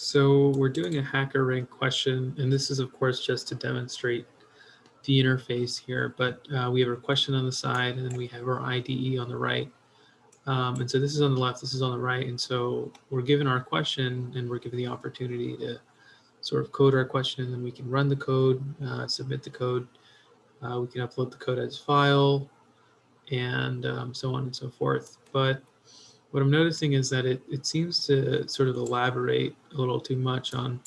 So we're doing a HackerRank question, and this is of course just to demonstrate the interface here, but we have a question on the side and then we have our IDE on the right. And so this is on the left, this is on the right, and so we're given our question and we're given the opportunity to sort of code our question, and then we can run the code, submit the code, we can upload the code as a file, and so on and so forth. But what I'm noticing is that it seems to sort of elaborate a little too much on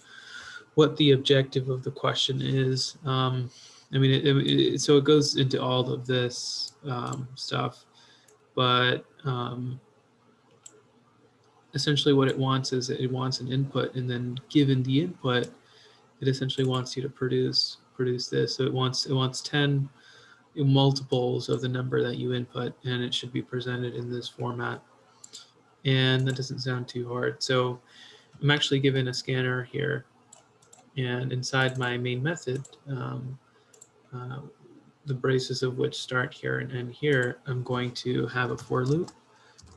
what the objective of the question is. I mean, so it goes into all of this stuff, but essentially what it wants is it wants an input, and then given the input, it essentially wants you to produce this. So it wants 10 multiples of the number that you input, and it should be presented in this format. And that doesn't sound too hard. So I'm actually given a scanner here, and inside my main method, the braces of which start here and end here, I'm going to have a for loop,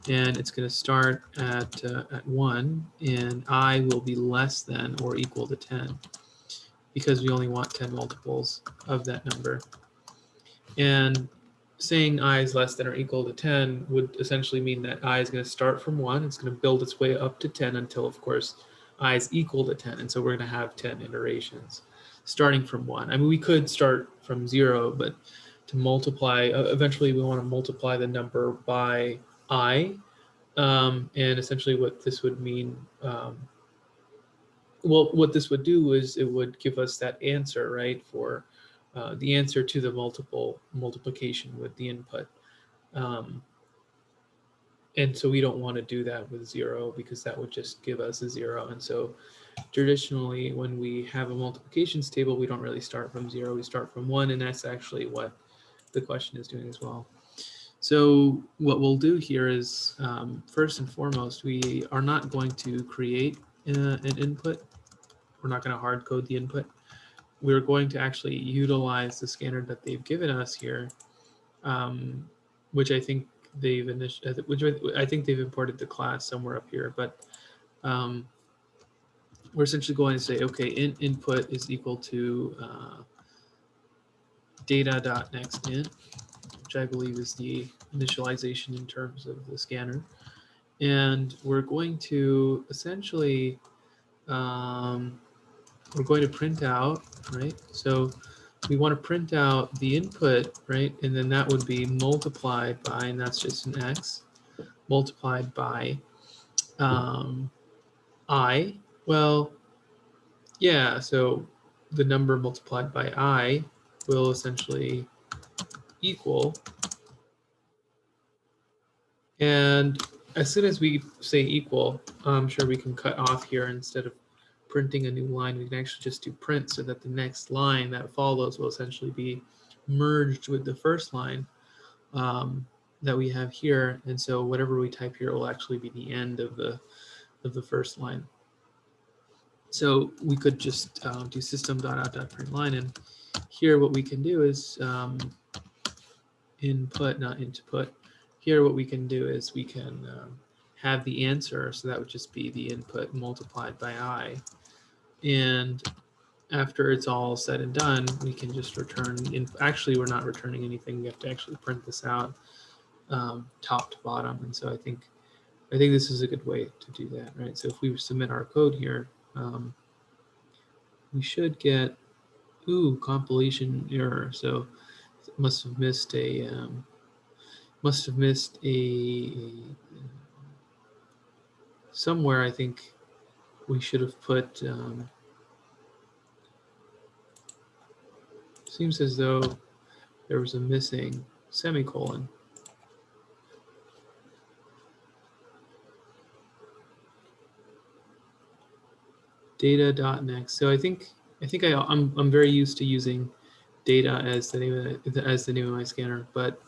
and it's going to start at 1, and I will be less than or equal to 10 because we only want 10 multiples of that number. And saying I is less than or equal to 10 would essentially mean that I is going to start from 1. It's going to build its way up to 10 until, of course, I is equal to 10. And so we're going to have 10 iterations starting from 1. I mean, we could start from 0, but to multiply, eventually we want to multiply the number by I. And essentially what this would mean, well, what this would do is it would give us that answer, right, for the answer to the multiplication with the input. And so we don't want to do that with 0 because that would just give us a 0. And so traditionally, when we have a multiplications table, we don't really start from 0, we start from 1, and that's actually what the question is doing as well. So what we'll do here is, first and foremost, we are not going to create an input. We're not going to hard code the input. We're going to actually utilize the scanner that they've given us here, which I think they've imported the class somewhere up here, but we're essentially going to say, okay, input is equal to data.nextInt, which I believe is the initialization in terms of the scanner. And we're going to essentially, we're going to print out, right? So we want to print out the input, right? And then that would be multiplied by, and that's just an x, multiplied by I. Well, yeah, so the number multiplied by I will essentially equal. And as soon as we say equal, I'm sure we can cut off here. Instead of printing a new line, we can actually just do print, so that the next line that follows will essentially be merged with the first line that we have here. And so whatever we type here will actually be the end of the first line. So we could just do system.out.println, and here what we can do is input, not input. Here what we can do is we can have the answer, so that would just be the input multiplied by I. And after it's all said and done, we can just return, actually we're not returning anything, we have to actually print this out top to bottom. And so I think this is a good way to do that, right? So if we submit our code here, we should get, compilation error. So it must have missed a somewhere. I think we should have put, seems as though there was a missing semicolon. Data.next. So I think I'm very used to using data as the name of my scanner, but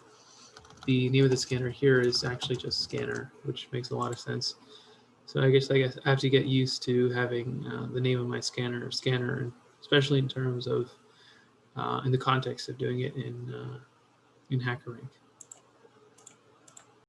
the name of the scanner here is actually just scanner, which makes a lot of sense. So I guess I have to get used to having the name of my scanner, especially in terms of in the context of doing it in HackerRank.